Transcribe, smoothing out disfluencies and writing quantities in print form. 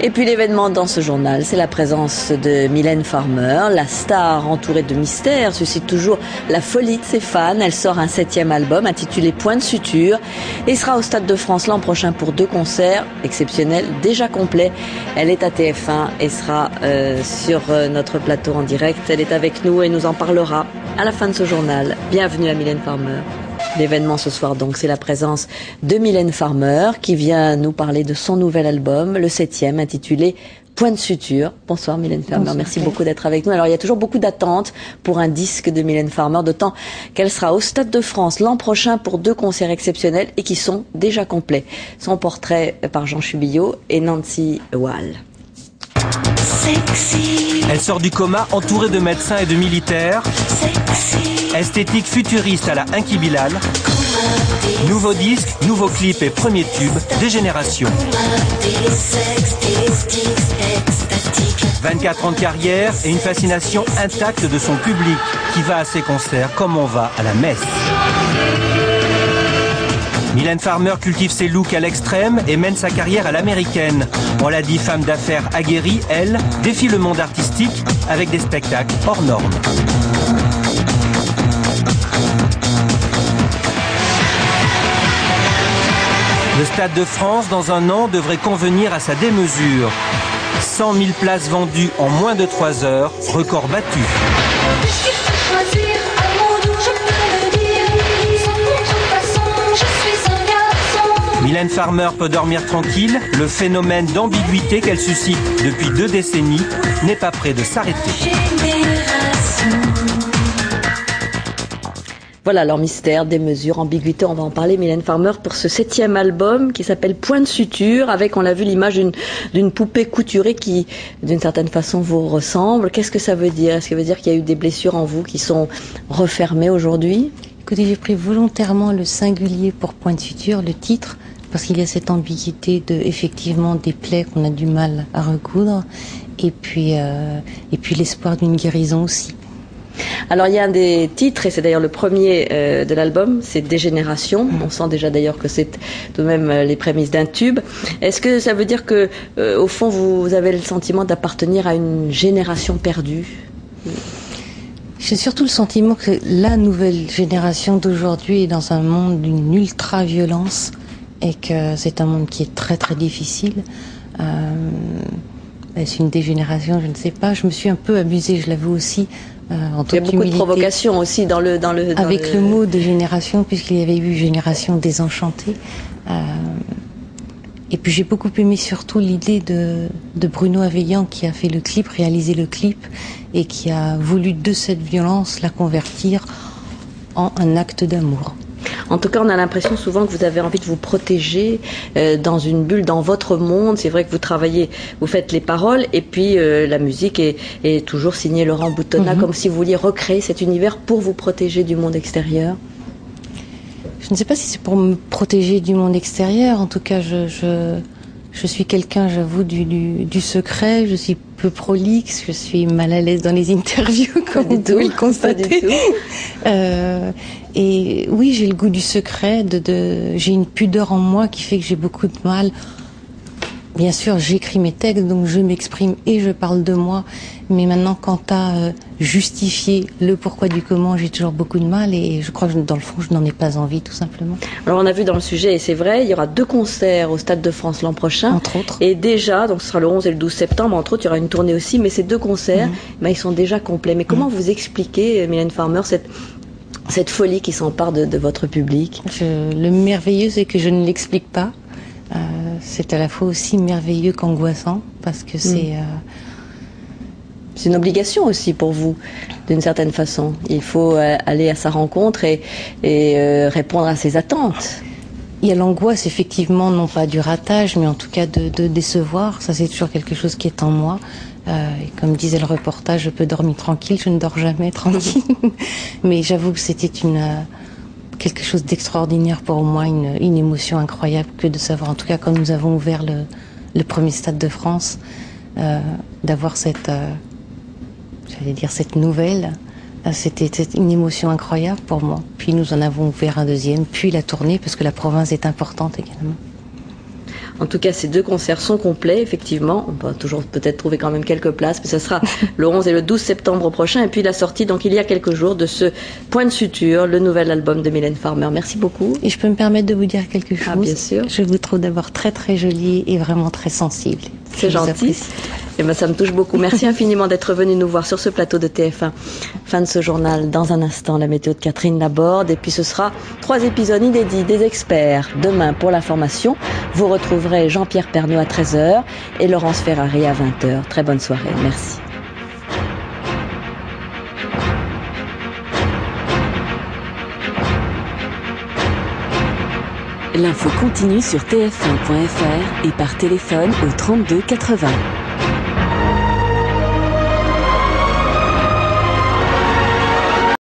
Et puis l'événement dans ce journal, c'est la présence de Mylène Farmer. La star entourée de mystères suscite toujours la folie de ses fans. Elle sort un 7e album intitulé Point de suture et sera au Stade de France l'an prochain pour 2 concerts exceptionnels déjà complets. Elle est à TF1 et sera sur notre plateau en direct. Elle est avec nous et nous en parlera à la fin de ce journal. Bienvenue à Mylène Farmer. L'événement ce soir donc, c'est la présence de Mylène Farmer qui vient nous parler de son nouvel album, le 7e, intitulé Point de suture. Bonsoir Mylène Farmer, bonsoir, merci beaucoup d'être avec nous. Alors il y a toujours beaucoup d'attentes pour un disque de Mylène Farmer, d'autant qu'elle sera au Stade de France l'an prochain pour 2 concerts exceptionnels et qui sont déjà complets. Son portrait par Jean Chubillot et Nancy Wall. Sexy. Elle sort du coma entourée de médecins et de militaires. Sexy. Esthétique futuriste à la Inky Bilal. Nouveau disque, nouveau clip et premier tube, Dégénération. 24 ans de carrière et une fascination intacte de son public qui va à ses concerts comme on va à la messe. Mylène Farmer cultive ses looks à l'extrême et mène sa carrière à l'américaine. On l'a dit, femme d'affaires aguerrie, elle défie le monde artistique avec des spectacles hors normes. Le Stade de France, dans un an, devrait convenir à sa démesure. 100 000 places vendues en moins de 3 heures, record battu. Mylène Farmer peut dormir tranquille, le phénomène d'ambiguïté qu'elle suscite depuis 2 décennies n'est pas près de s'arrêter. Voilà leur mystère, démesure, ambiguïté, on va en parler Mylène Farmer pour ce 7e album qui s'appelle Point de suture, avec, on l'a vu, l'image d'une poupée couturée qui, d'une certaine façon, vous ressemble. Qu'est-ce que ça veut dire? Est-ce que ça veut dire qu'il y a eu des blessures en vous qui sont refermées aujourd'hui? Écoutez, j'ai pris volontairement le singulier pour Point de suture, le titre, parce qu'il y a cette ambiguïté de, effectivement, des plaies qu'on a du mal à recoudre, et puis l'espoir d'une guérison aussi. Alors il y a un des titres, et c'est d'ailleurs le premier de l'album, c'est Dégénération. On sent déjà d'ailleurs que c'est tout de même les prémices d'un tube. Est-ce que ça veut dire que, au fond, vous avez le sentiment d'appartenir à une génération perdue? J'ai surtout le sentiment que la nouvelle génération d'aujourd'hui est dans un monde d'une ultra-violence et que c'est un monde qui est très très difficile. C'est une dégénération, je ne sais pas. Je me suis un peu amusée, je l'avoue aussi. Il y a beaucoup de provocations aussi dans le mot dégénération, puisqu'il y avait eu Génération désenchantée. Et puis j'ai beaucoup aimé surtout l'idée de Bruno Aveillant qui a fait le clip, réalisé le clip, et qui a voulu de cette violence la convertir en un acte d'amour. En tout cas, on a l'impression souvent que vous avez envie de vous protéger dans une bulle, dans votre monde. C'est vrai que vous travaillez, vous faites les paroles, et puis la musique est toujours signée Laurent Boutonnat, comme si vous vouliez recréer cet univers pour vous protéger du monde extérieur. Je ne sais pas si c'est pour me protéger du monde extérieur. En tout cas, je suis quelqu'un, j'avoue, du secret. Je suis peu prolixe. Je suis mal à l'aise dans les interviews, comme vous pouvez le constater. Et oui, j'ai le goût du secret. J'ai une pudeur en moi qui fait que j'ai beaucoup de mal. Bien sûr, j'écris mes textes, donc je m'exprime et je parle de moi. Mais maintenant, quant à justifier le pourquoi du comment, j'ai toujours beaucoup de mal. Et je crois que dans le fond, je n'en ai pas envie, tout simplement. Alors, on a vu dans le sujet, et c'est vrai, il y aura 2 concerts au Stade de France l'an prochain. Entre autres. Et déjà, donc ce sera le 11 et le 12 septembre, entre autres, il y aura une tournée aussi. Mais ces 2 concerts, ils sont déjà complets. Mais comment vous expliquez, Mylène Farmer, cette folie qui s'empare de votre public? Le merveilleux, c'est que je ne l'explique pas. C'est à la fois aussi merveilleux qu'angoissant, parce que c'est une obligation aussi pour vous, d'une certaine façon. Il faut aller à sa rencontre et répondre à ses attentes. Il y a l'angoisse, effectivement, non pas du ratage, mais en tout cas de décevoir. Ça, c'est toujours quelque chose qui est en moi. Et comme disait le reportage, je peux dormir tranquille, je ne dors jamais tranquille. Mais j'avoue que c'était quelque chose d'extraordinaire pour moi, une émotion incroyable que de savoir, en tout cas quand nous avons ouvert le premier Stade de France, d'avoir cette nouvelle, c'était une émotion incroyable pour moi. Puis nous en avons ouvert un deuxième, puis la tournée, parce que la province est importante également. En tout cas, ces 2 concerts sont complets, effectivement. On va toujours peut-être trouver quand même quelques places, mais ce sera le 11 et le 12 septembre prochain. Et puis la sortie, donc il y a quelques jours, de ce Point de suture, le nouvel album de Mylène Farmer. Merci beaucoup. Et je peux me permettre de vous dire quelque chose? Ah, bien sûr. Je vous trouve d'abord très très jolie et vraiment très sensible. C'est gentil. Et ben, ça me touche beaucoup. Merci infiniment d'être venu nous voir sur ce plateau de TF1. Fin de ce journal. Dans un instant, la météo de Catherine Laborde. Et puis ce sera 3 épisodes inédits des experts. Demain, pour l'information, vous retrouverez Jean-Pierre Pernaut à 13h et Laurence Ferrari à 20h. Très bonne soirée. Merci. L'info continue sur tf1.fr et par téléphone au 32 80.